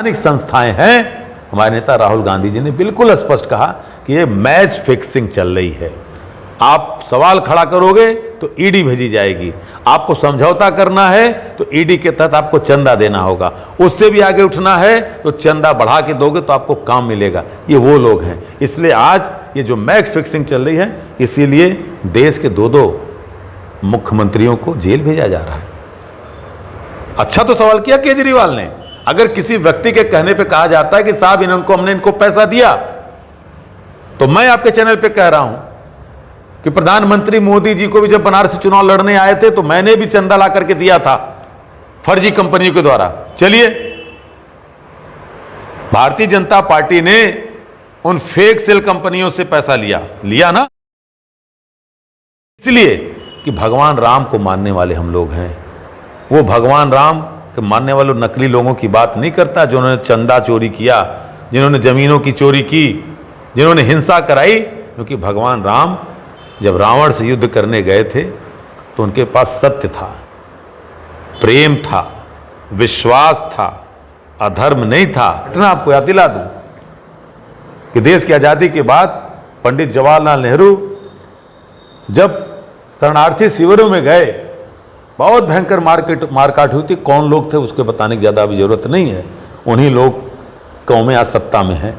संस्थाएं हैं। हमारे नेता राहुल गांधी जी ने बिल्कुल स्पष्ट कहा कि ये मैच फिक्सिंग चल रही है। आप सवाल खड़ा करोगे तो ईडी भेजी जाएगी, आपको समझौता करना है तो ईडी के तहत आपको चंदा देना होगा, उससे भी आगे उठना है तो चंदा बढ़ा के दोगे तो आपको काम मिलेगा। ये वो लोग हैं। इसलिए आज ये जो मैच फिक्सिंग चल रही है, इसीलिए देश के दो मुख्यमंत्रियों को जेल भेजा जा रहा है। अच्छा तो सवाल किया केजरीवाल ने। अगर किसी व्यक्ति के कहने पे कहा जाता है कि साहब हमने इनको पैसा दिया, तो मैं आपके चैनल पे कह रहा हूं कि प्रधानमंत्री मोदी जी को भी जब बनारस चुनाव लड़ने आए थे तो मैंने भी चंदा ला करके दिया था फर्जी कंपनियों के द्वारा। चलिए, भारतीय जनता पार्टी ने उन फेक सेल कंपनियों से पैसा लिया ना, इसलिए कि भगवान राम को मानने वाले हम लोग हैं। वो भगवान राम के मानने वाले नकली लोगों की बात नहीं करता, जिन्होंने चंदा चोरी किया, जिन्होंने जमीनों की चोरी की, जिन्होंने हिंसा कराई। क्योंकि भगवान राम जब रावण से युद्ध करने गए थे तो उनके पास सत्य था, प्रेम था, विश्वास था, अधर्म नहीं था। घटना आपको याद दिला दूं कि देश की आजादी के बाद पंडित जवाहरलाल नेहरू जब शरणार्थी शिविरों में गए, बहुत भयंकर मारकाट हुई थी। कौन लोग थे उसके बताने की ज्यादा अभी जरूरत नहीं है, उन्हीं लोग कौमें आज सत्ता में हैं।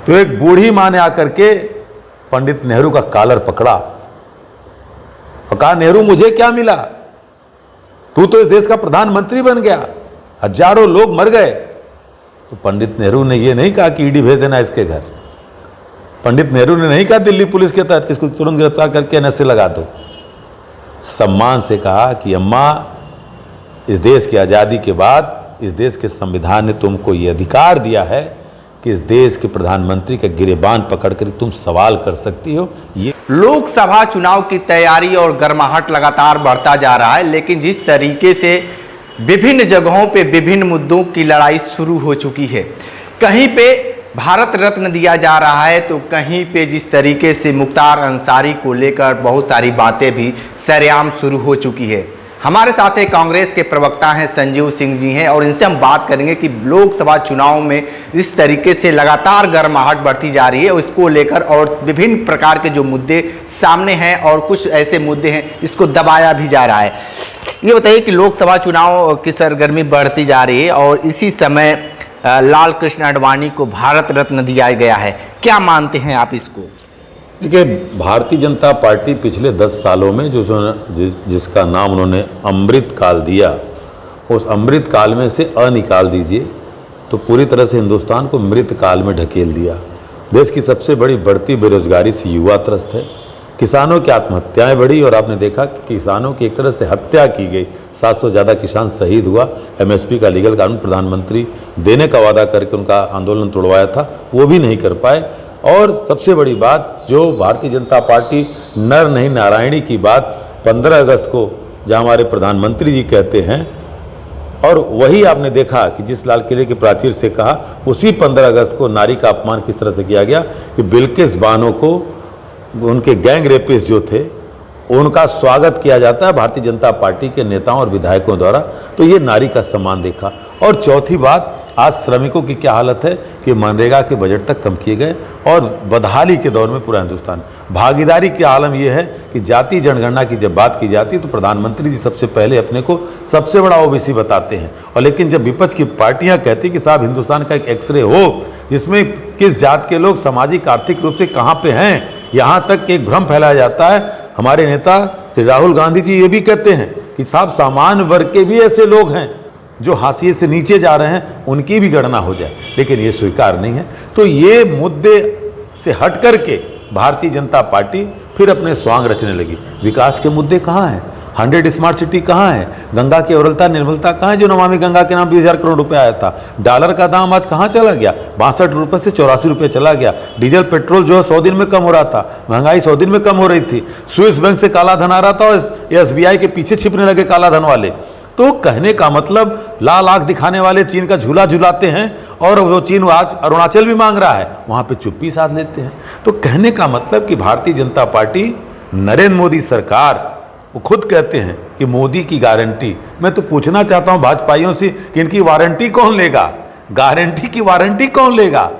तो एक बूढ़ी मां ने आकर के पंडित नेहरू का कॉलर पकड़ा और कहा, नेहरू मुझे क्या मिला, तू तो इस देश का प्रधानमंत्री बन गया, हजारों लोग मर गए। तो पंडित नेहरू ने यह नहीं कहा कि ईडी भेज देना इसके घर। पंडित नेहरू ने नहीं कहा दिल्ली पुलिस के तहत किसको तुरंत गिरफ्तार करके एनएसए लगा दो। सम्मान से कहा कि अम्मा, इस देश की आजादी के बाद इस देश के संविधान ने तुमको ये अधिकार दिया है कि इस देश के प्रधानमंत्री का गिरेबान पकड़कर तुम सवाल कर सकती हो। ये लोकसभा चुनाव की तैयारी और गर्माहट लगातार बढ़ता जा रहा है, लेकिन जिस तरीके से विभिन्न जगहों पे विभिन्न मुद्दों की लड़ाई शुरू हो चुकी है, कहीं पे भारत रत्न दिया जा रहा है तो कहीं पे जिस तरीके से मुख्तार अंसारी को लेकर बहुत सारी बातें भी सरेआम शुरू हो चुकी है। हमारे साथ एक कांग्रेस के प्रवक्ता हैं, संजीव सिंह जी हैं, और इनसे हम बात करेंगे कि लोकसभा चुनाव में जिस तरीके से लगातार गर्माहट बढ़ती जा रही है उसको लेकर और विभिन्न प्रकार के जो मुद्दे सामने हैं और कुछ ऐसे मुद्दे हैं इसको दबाया भी जा रहा है। ये बताइए कि लोकसभा चुनाव की सरगर्मी बढ़ती जा रही है और इसी समय लाल कृष्ण आडवाणी को भारत रत्न दिया गया है, क्या मानते हैं आप इसको? देखिए, भारतीय जनता पार्टी पिछले 10 सालों में जिसका नाम उन्होंने अमृत काल दिया, उस अमृत काल में से निकाल दीजिए तो पूरी तरह से हिंदुस्तान को मृत काल में ढकेल दिया। देश की सबसे बड़ी बढ़ती बेरोजगारी से युवा त्रस्त है, किसानों की आत्महत्याएं बढ़ी और आपने देखा कि किसानों की एक तरह से हत्या की गई। 700 से ज़्यादा किसान शहीद हुआ। एमएसपी का लीगल कानून प्रधानमंत्री देने का वादा करके उनका आंदोलन तोड़वाया था, वो भी नहीं कर पाए। और सबसे बड़ी बात, जो भारतीय जनता पार्टी नर नहीं नारायणी की बात 15 अगस्त को जहाँ हमारे प्रधानमंत्री जी कहते हैं, और वही आपने देखा कि जिस लाल किले के प्राचीर से कहा, उसी 15 अगस्त को नारी का अपमान किस तरह से किया गया कि बिल्किस बानो को उनके गैंग रेपिस्ट जो थे उनका स्वागत किया जाता है भारतीय जनता पार्टी के नेताओं और विधायकों द्वारा। तो ये नारी का सम्मान देखा। और चौथी बात, आज श्रमिकों की क्या हालत है कि मनरेगा के बजट तक कम किए गए और बदहाली के दौर में पूरा हिंदुस्तान। भागीदारी की आलम यह है कि जाति जनगणना की जब बात की जाती है तो प्रधानमंत्री जी सबसे पहले अपने को सबसे बड़ा ओबीसी बताते हैं, और लेकिन जब विपक्ष की पार्टियां कहती कि साहब हिंदुस्तान का एक एक्सरे हो जिसमें किस जात के लोग सामाजिक आर्थिक रूप से कहाँ पे हैं, यहाँ तक एक भ्रम फैलाया जाता है। हमारे नेता श्री राहुल गांधी जी ये भी कहते हैं कि साहब सामान्य वर्ग के भी ऐसे लोग हैं जो हाशिए से नीचे जा रहे हैं, उनकी भी गणना हो जाए, लेकिन ये स्वीकार नहीं है। तो ये मुद्दे से हट करके भारतीय जनता पार्टी फिर अपने स्वांग रचने लगी। विकास के मुद्दे कहाँ हैं? 100 स्मार्ट सिटी कहाँ है? गंगा की अविरलता निर्मलता कहाँ है जो नमामि गंगा के नाम 20,000 करोड़ रुपए आया था? डॉलर का दाम आज कहाँ चला गया? 62 रुपये से 84 रुपये चला गया। डीजल पेट्रोल जो है 100 दिन में कम हो रहा था, महंगाई 100 दिन में कम हो रही थी। स्विस बैंक से काला धन आ रहा था और SBI के पीछे छिपने लगे काला धन वाले। तो कहने का मतलब लाल आंख दिखाने वाले चीन का झूला झुलाते हैं और वो चीन आज अरुणाचल भी मांग रहा है, वहां पे चुप्पी साध लेते हैं। तो कहने का मतलब कि भारतीय जनता पार्टी, नरेंद्र मोदी सरकार वो खुद कहते हैं कि मोदी की गारंटी। मैं तो पूछना चाहता हूं भाजपाइयों से कि इनकी वारंटी कौन लेगा, गारंटी की वारंटी कौन लेगा?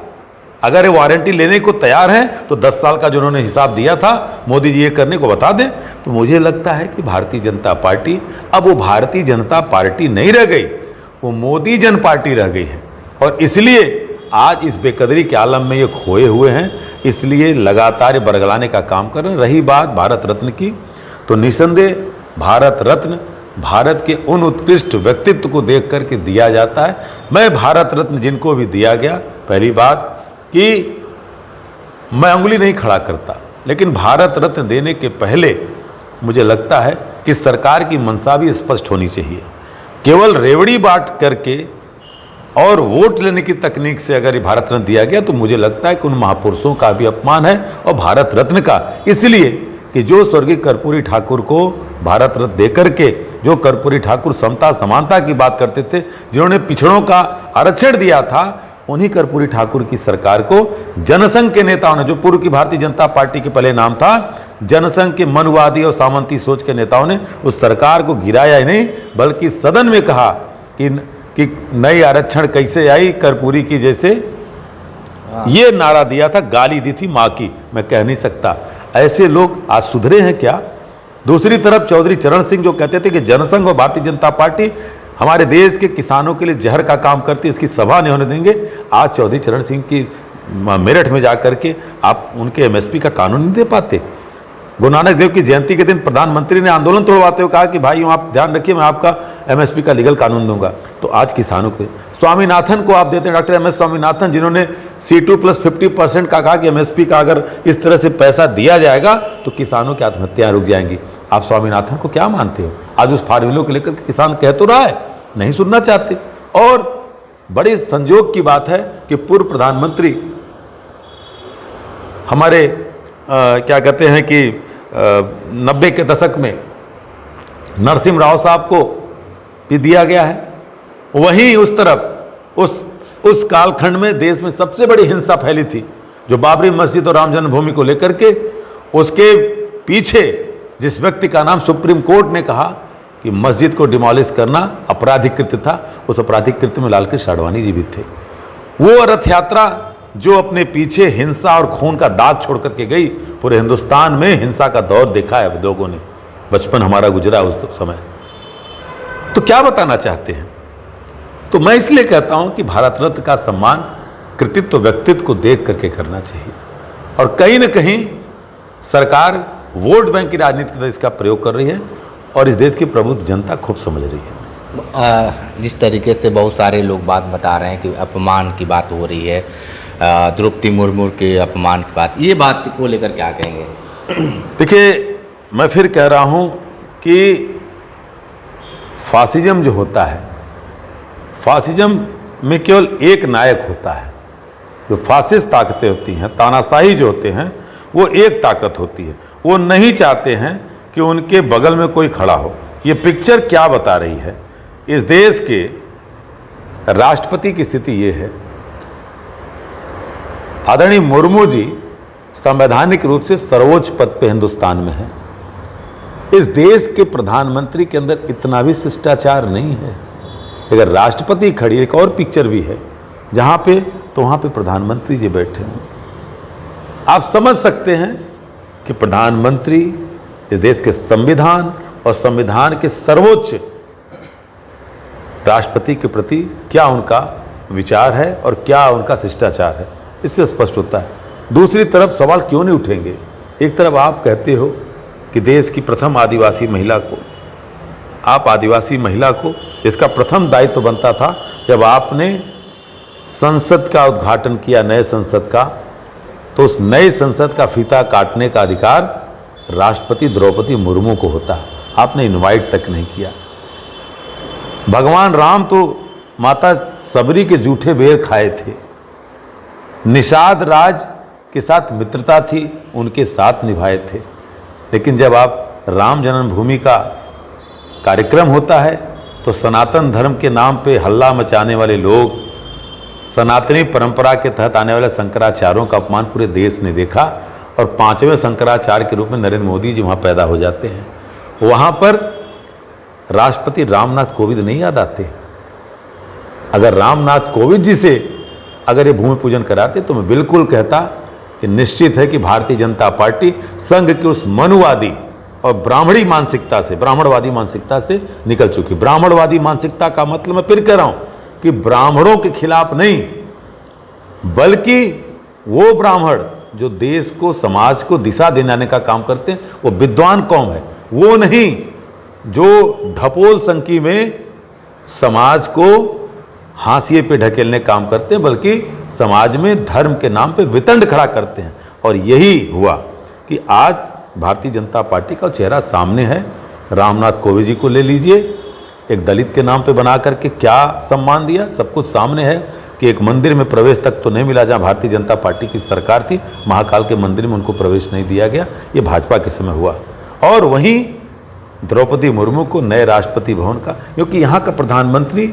अगर ये वारंटी लेने को तैयार हैं तो 10 साल का जो उन्होंने हिसाब दिया था मोदी जी ये करने को बता दें। तो मुझे लगता है कि भारतीय जनता पार्टी अब वो भारतीय जनता पार्टी नहीं रह गई, वो मोदी जन पार्टी रह गई है। और इसलिए आज इस बेकदरी के आलम में ये खोए हुए हैं, इसलिए लगातार ये बरगलाने का काम कर रहे हैं। रही बात भारत रत्न की, तो निसंदेह भारत रत्न भारत के उन उत्कृष्ट व्यक्तित्व को देख करके दिया जाता है। मैं भारत रत्न जिनको भी दिया गया, पहली बात कि मैं उंगली नहीं खड़ा करता, लेकिन भारत रत्न देने के पहले मुझे लगता है कि सरकार की मंशा भी स्पष्ट होनी चाहिए। केवल रेवड़ी बांट करके और वोट लेने की तकनीक से अगर ये भारत रत्न दिया गया तो मुझे लगता है कि उन महापुरुषों का भी अपमान है और भारत रत्न का, इसलिए कि जो स्वर्गीय कर्पूरी ठाकुर को भारत रत्न देकर के, जो कर्पूरी ठाकुर समता समानता की बात करते थे, जिन्होंने पिछड़ों का आरक्षण दिया था, उन्हीं कर्पूरी ठाकुर की सरकार को जनसंघ के नेताओं ने, जो पूर्व की भारतीय जनता पार्टी के पहले नाम था, जनसंघ के मनुवादी और सामंती सोच के नेताओं ने उस सरकार को गिराया ही नहीं, बल्कि सदन में कहा कि नई आरक्षण कैसे आई कर्पूरी की जैसे, ये नारा दिया था, गाली दी थी माँ की, मैं कह नहीं सकता। ऐसे लोग आज सुधरे हैं क्या? दूसरी तरफ चौधरी चरण सिंह जो कहते थे कि जनसंघ और भारतीय जनता पार्टी हमारे देश के किसानों के लिए जहर का काम करती है, इसकी सभा नहीं होने देंगे। आज चौधरी चरण सिंह की मेरठ में जाकर के आप उनके एमएसपी का कानून नहीं दे पाते। गुरु नानक देव की जयंती के दिन प्रधानमंत्री ने आंदोलन तोड़वाते हुए कहा कि भाइयों आप ध्यान रखिए, मैं आपका एमएसपी का लीगल कानून दूंगा। तो आज किसानों के स्वामीनाथन को आप देते हैं, डॉक्टर एमएस स्वामीनाथन, जिन्होंने C2+50% का कहा कि एमएसपी का अगर इस तरह से पैसा दिया जाएगा तो किसानों की आत्महत्याएं रुक जाएंगी। आप स्वामीनाथन को क्या मानते हो? आज उस फार्मूलों को लेकर किसान कह तो रहा है, नहीं सुनना चाहते। और बड़े संजोग की बात है कि पूर्व प्रधानमंत्री हमारे क्या कहते हैं कि 90 के दशक में नरसिम्हा राव साहब को भी दिया गया है। वहीं उस तरफ उस कालखंड में देश में सबसे बड़ी हिंसा फैली थी, जो बाबरी मस्जिद और राम जन्मभूमि को लेकर के, उसके पीछे जिस व्यक्ति का नाम सुप्रीम कोर्ट ने कहा कि मस्जिद को डिमोलिश करना आपराधिक कृत्य था, उस आपराधिक कृत्य में लालकृष्ण आडवाणी जी भी थे। वो रथ यात्रा जो अपने पीछे हिंसा और खून का दाग छोड़ करके गई, पूरे हिंदुस्तान में हिंसा का दौर देखा है लोगों ने, बचपन हमारा गुजरा उस समय। तो क्या बताना चाहते हैं? तो मैं इसलिए कहता हूं कि भारत रत्न का सम्मान कृतित्व व्यक्तित्व को देख करके करना चाहिए। और कहीं ना कहीं सरकार वोट बैंक की राजनीति का इसका प्रयोग कर रही है और इस देश की प्रबुद्ध जनता खूब समझ रही है। जिस तरीके से बहुत सारे लोग बात बता रहे हैं कि अपमान की बात हो रही है, द्रौपदी मुर्मू के अपमान की बात, ये बात को लेकर क्या कहेंगे? देखिए, मैं फिर कह रहा हूं कि फासिज्म जो होता है, फासिज्म में केवल एक नायक होता है। जो फासिस्ट ताकतें होती हैं, तानाशाही जो होते हैं, वो एक ताकत होती है। वो नहीं चाहते हैं कि उनके बगल में कोई खड़ा हो। ये पिक्चर क्या बता रही है? इस देश के राष्ट्रपति की स्थिति ये है, आदरणीय मुर्मू जी संवैधानिक रूप से सर्वोच्च पद पे हिंदुस्तान में है। इस देश के प्रधानमंत्री के अंदर इतना भी शिष्टाचार नहीं है। अगर राष्ट्रपति खड़ी, एक और पिक्चर भी है जहां पे, तो वहां पे प्रधानमंत्री जी बैठे हैं। आप समझ सकते हैं कि प्रधानमंत्री इस देश के संविधान और संविधान के सर्वोच्च राष्ट्रपति के प्रति क्या उनका विचार है और क्या उनका शिष्टाचार है, इससे स्पष्ट होता है। दूसरी तरफ सवाल क्यों नहीं उठेंगे? एक तरफ आप कहते हो कि देश की प्रथम आदिवासी महिला को, आप आदिवासी महिला को, इसका प्रथम दायित्व बनता था जब आपने संसद का उद्घाटन किया, नए संसद का, तो उस नए संसद का फीता काटने का अधिकार राष्ट्रपति द्रौपदी मुर्मू को होता। आपने इनवाइट तक नहीं किया। भगवान राम तो माता सबरी के जूठे बेर खाए थे। निषाद राज के साथ मित्रता थी, उनके साथ निभाए थे। लेकिन जब आप राम जन्मभूमि का कार्यक्रम होता है तो सनातन धर्म के नाम पे हल्ला मचाने वाले लोग, सनातनी परंपरा के तहत आने वाले शंकराचार्यों का अपमान पूरे देश ने देखा और 5वें शंकराचार्य के रूप में नरेंद्र मोदी जी वहाँ पैदा हो जाते हैं। वहाँ पर राष्ट्रपति रामनाथ कोविंद नहीं याद आते? अगर रामनाथ कोविंद जी से अगर ये भूमि पूजन कराते तो मैं बिल्कुल कहता कि निश्चित है कि भारतीय जनता पार्टी संघ के उस मनुवादी और ब्राह्मणी मानसिकता से, ब्राह्मणवादी मानसिकता से निकल चुकी। ब्राह्मणवादी मानसिकता का मतलब मैं फिर कह रहा हूं कि ब्राह्मणों के खिलाफ नहीं, बल्कि वो ब्राह्मण जो देश को, समाज को दिशा दिलाने का काम करते हैं, वो विद्वान कौम है। वो नहीं जो ढपोल संकी में समाज को हाशिए पे ढकेलने काम करते हैं, बल्कि समाज में धर्म के नाम पे वितंड खड़ा करते हैं। और यही हुआ कि आज भारतीय जनता पार्टी का चेहरा सामने है। रामनाथ कोविंद जी को ले लीजिए, एक दलित के नाम पे बना करके क्या सम्मान दिया, सब कुछ सामने है कि एक मंदिर में प्रवेश तक तो नहीं मिला जहां भारतीय जनता पार्टी की सरकार थी। महाकाल के मंदिर में उनको प्रवेश नहीं दिया गया, ये भाजपा के समय हुआ। और वहीं द्रौपदी मुर्मू को नए राष्ट्रपति भवन का, क्योंकि यहाँ का प्रधानमंत्री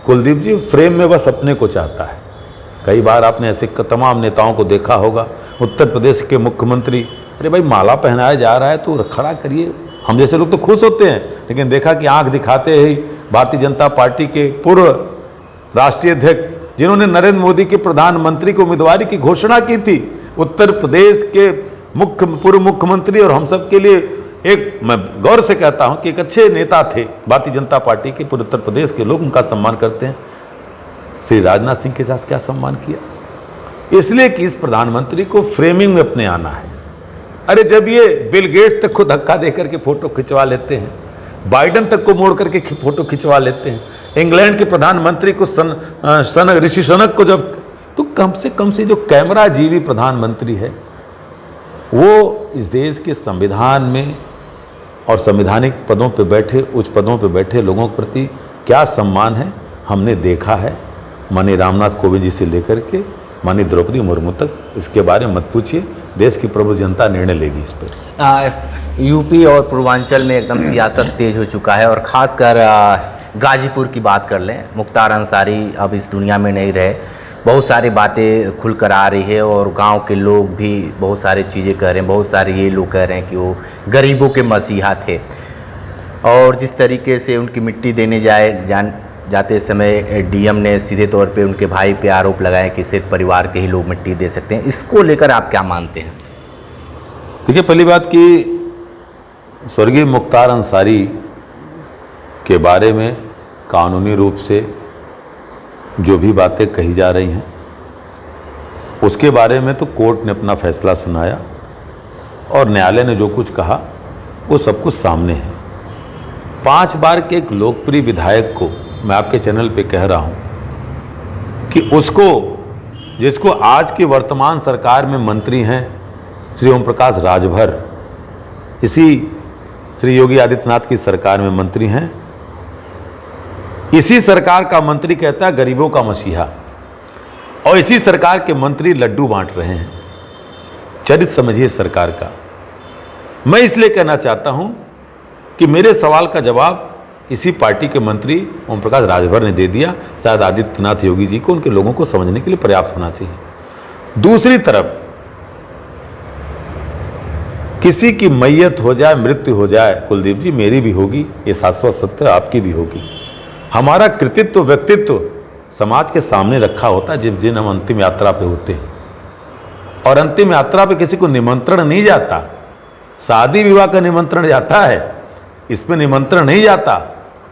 कुलदीप जी फ्रेम में बस अपने को चाहता है। कई बार आपने ऐसे तमाम नेताओं को देखा होगा। उत्तर प्रदेश के मुख्यमंत्री, अरे भाई माला पहनाया जा रहा है तो खड़ा करिए। हम जैसे लोग तो खुश होते हैं, लेकिन देखा कि आंख दिखाते ही भारतीय जनता पार्टी के पूर्व राष्ट्रीय अध्यक्ष, जिन्होंने नरेंद्र मोदी के प्रधानमंत्री की उम्मीदवारी की घोषणा की थी, उत्तर प्रदेश के पूर्व मुख्यमंत्री और हम सब के लिए एक, मैं गौर से कहता हूं कि एक अच्छे नेता थे भारतीय जनता पार्टी के, पूरे उत्तर प्रदेश के लोग उनका सम्मान करते हैं। श्री राजनाथ सिंह के साथ क्या सम्मान किया? इसलिए कि इस प्रधानमंत्री को फ्रेमिंग में अपने आना है। अरे जब ये बिल गेट्स तक को धक्का देकर के फोटो खिंचवा लेते हैं, बाइडन तक को मोड़ करके फोटो खिंचवा लेते हैं, इंग्लैंड के प्रधानमंत्री को ऋषि सुनक को जब, तो कम से जो कैमरा जीवी प्रधानमंत्री है, वो इस देश के संविधान में और संवैधानिक पदों पे बैठे, उच्च पदों पे बैठे लोगों के प्रति क्या सम्मान है हमने देखा है। माननीय रामनाथ कोविंद जी से लेकर के माननीय द्रौपदी मुर्मू तक, इसके बारे में मत पूछिए, देश की प्रबुद्ध जनता निर्णय लेगी इस पर। यूपी और पूर्वांचल में एकदम सियासत तेज हो चुका है, और ख़ासकर गाजीपुर की बात कर लें, मुख्तार अंसारी अब इस दुनिया में नहीं रहे। बहुत सारी बातें खुल कर आ रही है और गांव के लोग भी बहुत सारी चीज़ें कह रहे हैं। बहुत सारे ये लोग कह रहे हैं कि वो गरीबों के मसीहा थे, और जिस तरीके से उनकी मिट्टी देने जाते समय डीएम ने सीधे तौर पे उनके भाई पे आरोप लगाया कि सिर्फ परिवार के ही लोग मिट्टी दे सकते हैं। इसको लेकर आप क्या मानते हैं? देखिए, पहली बात कि स्वर्गीय मुख्तार अंसारी के बारे में कानूनी रूप से जो भी बातें कही जा रही हैं, उसके बारे में तो कोर्ट ने अपना फैसला सुनाया और न्यायालय ने जो कुछ कहा वो सब कुछ सामने है। 5 बार के एक लोकप्रिय विधायक को मैं आपके चैनल पे कह रहा हूं कि उसको, जिसको आज की वर्तमान सरकार में मंत्री हैं श्री ओम प्रकाश राजभर, इसी श्री योगी आदित्यनाथ की सरकार में मंत्री हैं, इसी सरकार का मंत्री कहता है गरीबों का मसीहा, और इसी सरकार के मंत्री लड्डू बांट रहे हैं। चरित्र समझिए सरकार का। मैं इसलिए कहना चाहता हूं कि मेरे सवाल का जवाब इसी पार्टी के मंत्री ओम प्रकाश राजभर ने दे दिया। शायद आदित्यनाथ योगी जी को, उनके लोगों को समझने के लिए पर्याप्त होना चाहिए। दूसरी तरफ किसी की मैयत हो जाए, मृत्यु हो जाए, कुलदीप जी मेरी भी होगी, ये शाश्वत सत्य आपकी भी होगी। हमारा कृतित्व, व्यक्तित्व समाज के सामने रखा होता है जिस दिन हम अंतिम यात्रा पे होते हैं, और अंतिम यात्रा पे किसी को निमंत्रण नहीं जाता। शादी विवाह का निमंत्रण जाता है, इसमें निमंत्रण नहीं जाता।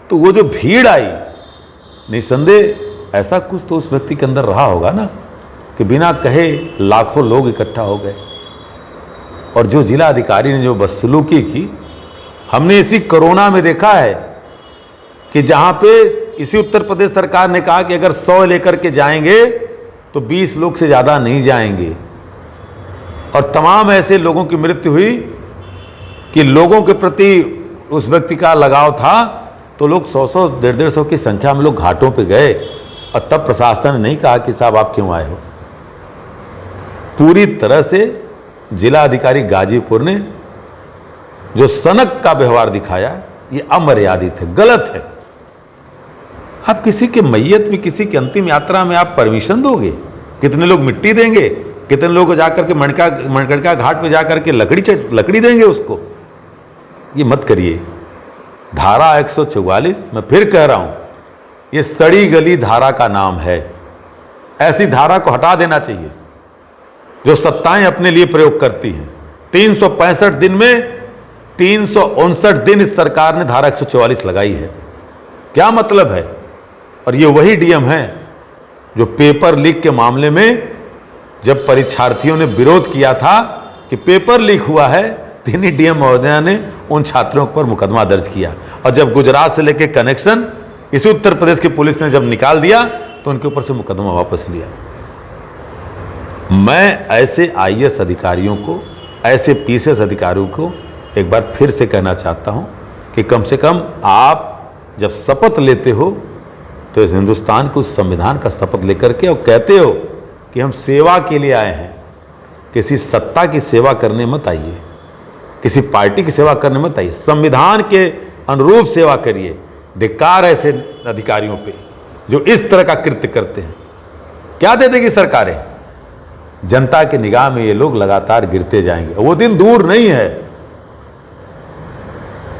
तो वो जो भीड़ आई, निसंदेह ऐसा कुछ तो उस व्यक्ति के अंदर रहा होगा ना, कि बिना कहे लाखों लोग इकट्ठा हो गए। और जो जिला अधिकारी ने जो बदसलूकी की, हमने इसी कोरोना में देखा है कि जहां पे इसी उत्तर प्रदेश सरकार ने कहा कि अगर 100 लेकर के जाएंगे तो 20 लोग से ज़्यादा नहीं जाएंगे, और तमाम ऐसे लोगों की मृत्यु हुई कि लोगों के प्रति उस व्यक्ति का लगाव था, तो लोग 100-100, 150-150 की संख्या में लोग घाटों पे गए, और तब प्रशासन ने नहीं कहा कि साहब आप क्यों आए हो। पूरी तरह से जिला अधिकारी गाजीपुर ने जो सनक का व्यवहार दिखाया, ये अमर्यादित है, गलत है। आप किसी के मैयत में, किसी की अंतिम यात्रा में आप परमिशन दोगे? कितने लोग मिट्टी देंगे, कितने लोग जाकर के मणिकर्णिका घाट पे जाकर के लकड़ी देंगे उसको? ये मत करिए। धारा 144, मैं फिर कह रहा हूं, ये सड़ी गली धारा का नाम है। ऐसी धारा को हटा देना चाहिए जो सत्ताएं अपने लिए प्रयोग करती हैं। 365 दिन में 359 दिन इस सरकार ने धारा 144 लगाई है। क्या मतलब है? और ये वही डीएम है जो पेपर लीक के मामले में जब परीक्षार्थियों ने विरोध किया था कि पेपर लीक हुआ है, तो इन्हीं डीएम महोदया ने उन छात्रों पर मुकदमा दर्ज किया। और जब गुजरात से लेकर कनेक्शन इसी उत्तर प्रदेश की पुलिस ने जब निकाल दिया तो उनके ऊपर से मुकदमा वापस लिया। मैं ऐसे आईएएस अधिकारियों को, ऐसे पीसीएस अधिकारियों को एक बार फिर से कहना चाहता हूं कि कम से कम आप जब शपथ लेते हो तो इस हिंदुस्तान के उस संविधान का शपथ लेकर के और कहते हो कि हम सेवा के लिए आए हैं, किसी सत्ता की सेवा करने मत आइए, किसी पार्टी की सेवा करने मत आइए, संविधान के अनुरूप सेवा करिए। धिक्कार है ऐसे अधिकारियों पे जो इस तरह का कृत्य करते हैं। क्या दे देगी सरकारें? जनता की निगाह में ये लोग लगातार गिरते जाएंगे। वो दिन दूर नहीं है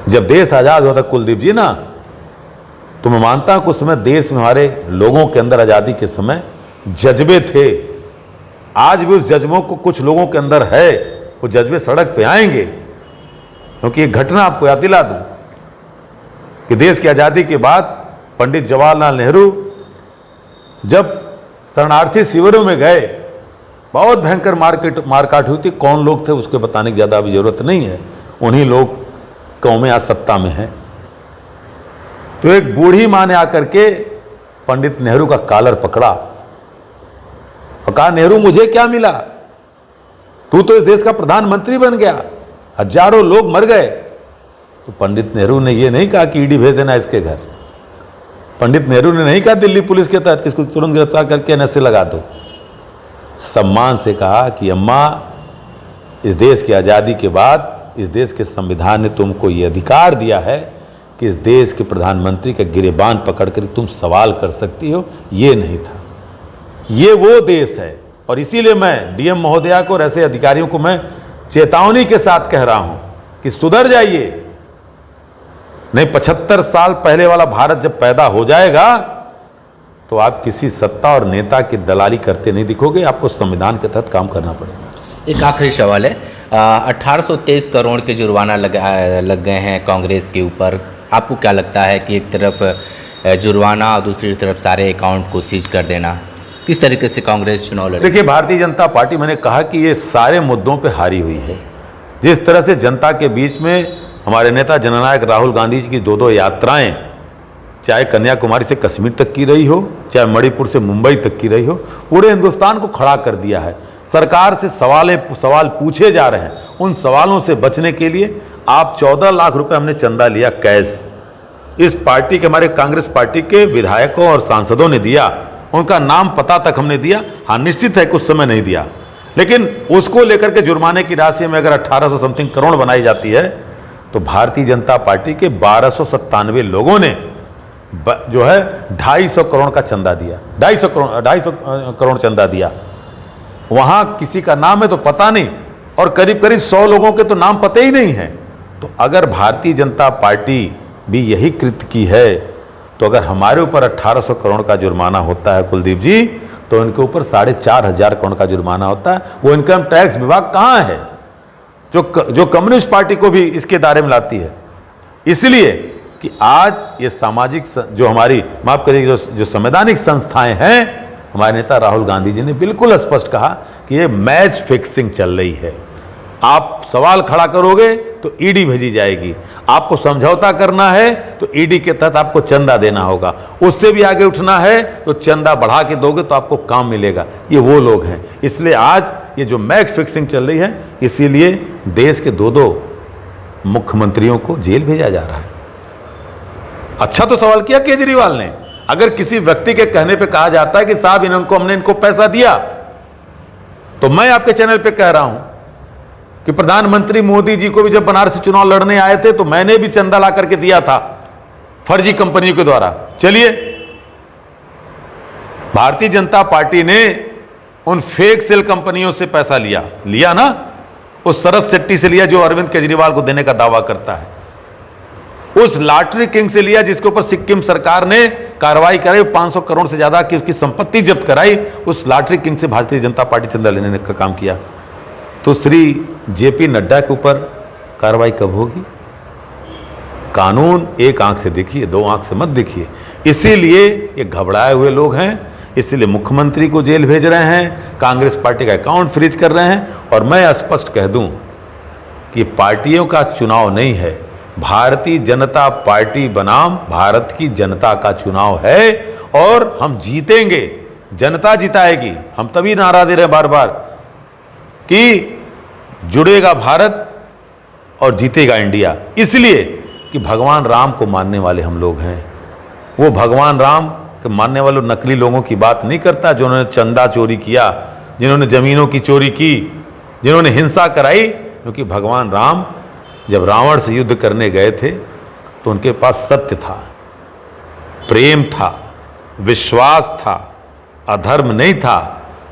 जब देश आजाद होता। कुलदीप जी ना, तो मैं मानता हूं कुछ समय देश में हमारे लोगों के अंदर आजादी के समय जज्बे थे। आज भी उस जज्बों को कुछ लोगों के अंदर है, वो जज्बे सड़क पे आएंगे। क्योंकि एक घटना आपको याद दिला दूं कि देश की आजादी के बाद पंडित जवाहरलाल नेहरू जब शरणार्थी शिविरों में गए, बहुत भयंकर मारकाट हुई थी। कौन लोग थे उसको बताने की ज़्यादा अभी जरूरत नहीं है, उन्हीं लोग कौमें आज सत्ता में हैं। तो एक बूढ़ी मां ने आकर के पंडित नेहरू का कॉलर पकड़ा और कहा, नेहरू मुझे क्या मिला, तू तो इस देश का प्रधानमंत्री बन गया, हजारों लोग मर गए। तो पंडित नेहरू ने यह नहीं कहा कि ईडी भेज देना इसके घर। पंडित नेहरू ने नहीं कहा दिल्ली पुलिस के तहत किसको तुरंत गिरफ्तार करके एनएसए लगा दो। सम्मान से कहा कि अम्मा, इस देश की आज़ादी के बाद इस देश के संविधान ने तुमको ये अधिकार दिया है कि इस देश के प्रधानमंत्री का गिरेबान पकड़कर तुम सवाल कर सकती हो। ये नहीं था, ये वो देश है। और इसीलिए मैं डीएम महोदया को और ऐसे अधिकारियों को मैं चेतावनी के साथ कह रहा हूं कि सुधर जाइए, नहीं 75 साल पहले वाला भारत जब पैदा हो जाएगा तो आप किसी सत्ता और नेता की दलाली करते नहीं दिखोगे, आपको संविधान के तहत काम करना पड़ेगा। एक आखिरी सवाल है, 1823 करोड़ के जुर्माना लग गए हैं कांग्रेस के ऊपर। आपको क्या लगता है कि एक तरफ जुर्माना और दूसरी तरफ सारे अकाउंट को सीज कर देना, किस तरीके से कांग्रेस चुनाव लड़ेगी? देखिए, भारतीय जनता पार्टी, मैंने कहा कि ये सारे मुद्दों पे हारी हुई है। जिस तरह से जनता के बीच में हमारे नेता जननायक राहुल गांधी जी की 2-2 यात्राएं, चाहे कन्याकुमारी से कश्मीर तक की रही हो, चाहे मणिपुर से मुंबई तक की रही हो, पूरे हिंदुस्तान को खड़ा कर दिया है। सरकार से सवाल पूछे जा रहे हैं, उन सवालों से बचने के लिए आप 14 लाख रुपए हमने चंदा लिया कैश। इस पार्टी के, हमारे कांग्रेस पार्टी के विधायकों और सांसदों ने दिया, उनका नाम पता तक हमने दिया। हाँ, निश्चित है कुछ समय नहीं दिया, लेकिन उसको लेकर के जुर्माने की राशि में अगर 1800 समथिंग करोड़ बनाई जाती है तो भारतीय जनता पार्टी के 1297 लोगों ने जो है 250 करोड़ का चंदा दिया, 250 करोड़ चंदा दिया। वहां किसी का नाम है तो पता नहीं, और करीब करीब 100 लोगों के तो नाम पते ही नहीं है। तो अगर भारतीय जनता पार्टी भी यही कृत्य की है, तो अगर हमारे ऊपर 1800 करोड़ का जुर्माना होता है कुलदीप जी, तो इनके ऊपर 4500 करोड़ का जुर्माना होता है। वो इनकम टैक्स विभाग कहां है जो कम्युनिस्ट पार्टी को भी इसके दायरे में लाती है? इसलिए कि आज ये सामाजिक जो हमारी, माफ करिए, जो संवैधानिक संस्थाएं हैं, हमारे नेता राहुल गांधी जी ने बिल्कुल स्पष्ट कहा कि ये मैच फिक्सिंग चल रही है। आप सवाल खड़ा करोगे तो ईडी भेजी जाएगी, आपको समझौता करना है तो ईडी के तहत आपको चंदा देना होगा, उससे भी आगे उठना है तो चंदा बढ़ा के दोगे तो आपको काम मिलेगा। ये वो लोग हैं। इसलिए आज ये जो मैच फिक्सिंग चल रही है, इसीलिए देश के 2-2 मुख्यमंत्रियों को जेल भेजा जा रहा है। अच्छा तो सवाल किया केजरीवाल ने। अगर किसी व्यक्ति के कहने पे कहा जाता है कि साहब हमने इनको पैसा दिया, तो मैं आपके चैनल पे कह रहा हूं कि प्रधानमंत्री मोदी जी को भी जब बनारस चुनाव लड़ने आए थे तो मैंने भी चंदा ला करके दिया था फर्जी कंपनियों के द्वारा। चलिए, भारतीय जनता पार्टी ने उन फेक सेल कंपनियों से पैसा लिया ना, उस शरद शेट्टी से लिया जो अरविंद केजरीवाल को देने का दावा करता है। उस लॉटरी किंग से लिया जिसके ऊपर सिक्किम सरकार ने कार्रवाई कराई, 500 करोड़ से ज्यादा की उसकी संपत्ति जब्त कराई, उस लॉटरी किंग से भारतीय जनता पार्टी चंदा लेने का काम किया। तो श्री जेपी नड्डा के ऊपर कार्रवाई कब होगी? कानून एक आंख से देखिए, दो आंख से मत देखिए। इसीलिए ये घबराए हुए लोग हैं, इसीलिए मुख्यमंत्री को जेल भेज रहे हैं, कांग्रेस पार्टी का अकाउंट फ्रीज कर रहे हैं। और मैं स्पष्ट कह दूं कि पार्टियों का चुनाव नहीं है, भारतीय जनता पार्टी बनाम भारत की जनता का चुनाव है और हम जीतेंगे, जनता जिताएगी। हम तभी नारा दे रहे हैं बार बार कि जुड़ेगा भारत और जीतेगा इंडिया, इसलिए कि भगवान राम को मानने वाले हम लोग हैं। वो भगवान राम के मानने वाले नकली लोगों की बात नहीं करता, जिन्होंने चंदा चोरी किया, जिन्होंने जमीनों की चोरी की, जिन्होंने हिंसा कराई। क्योंकि भगवान राम जब रावण से युद्ध करने गए थे तो उनके पास सत्य था, प्रेम था, विश्वास था, अधर्म नहीं था,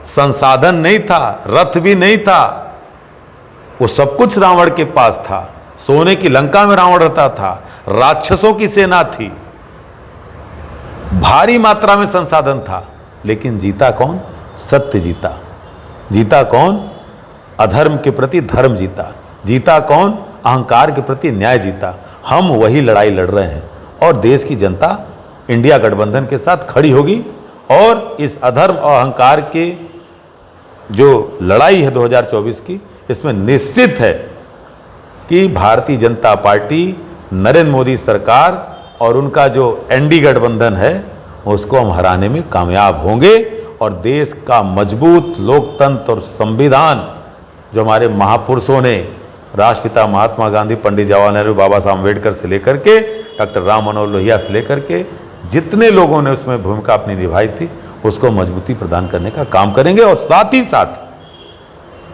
संसाधन नहीं था, रथ भी नहीं था, वो सब कुछ रावण के पास था। सोने की लंका में रावण रहता था, राक्षसों की सेना थी, भारी मात्रा में संसाधन था, लेकिन जीता कौन? सत्य जीता। जीता कौन? अधर्म के प्रति धर्म जीता। जीता कौन? अहंकार के प्रति न्याय जीता। हम वही लड़ाई लड़ रहे हैं और देश की जनता इंडिया गठबंधन के साथ खड़ी होगी और इस अधर्म और अहंकार के जो लड़ाई है 2024 की, इसमें निश्चित है कि भारतीय जनता पार्टी, नरेंद्र मोदी सरकार और उनका जो एनडी गठबंधन है उसको हम हराने में कामयाब होंगे और देश का मजबूत लोकतंत्र और संविधान जो हमारे महापुरुषों ने, राष्ट्रपिता महात्मा गांधी, पंडित जवाहरलाल नेहरू, बाबा साहब अम्बेडकर से लेकर के डॉक्टर राम मनोहर लोहिया से लेकर के जितने लोगों ने उसमें भूमिका अपनी निभाई थी, उसको मजबूती प्रदान करने का काम करेंगे। और साथ ही साथ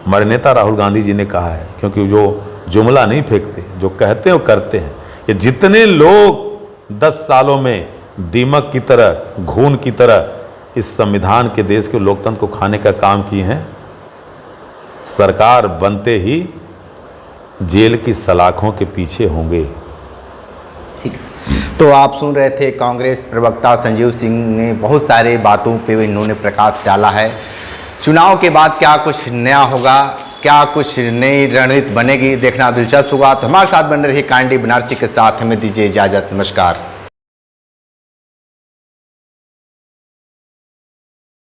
हमारे नेता राहुल गांधी जी ने कहा है, क्योंकि जो जुमला नहीं फेंकते, जो कहते हैं वो करते हैं। ये जितने लोग 10 सालों में दीमक की तरह, घून की तरह इस संविधान के, देश के लोकतंत्र को खाने का काम किए हैं, सरकार बनते ही जेल की सलाखों के पीछे होंगे। ठीक है, तो आप सुन रहे थे कांग्रेस प्रवक्ता संजीव सिंह ने बहुत सारे बातों पे इन्होंने प्रकाश डाला है। चुनाव के बाद क्या कुछ नया होगा, क्या कुछ नई रणनीति बनेगी, देखना दिलचस्प होगा। तो हमारे साथ बन रही कांडी बनारसी के साथ हमें दीजिए इजाजत। नमस्कार।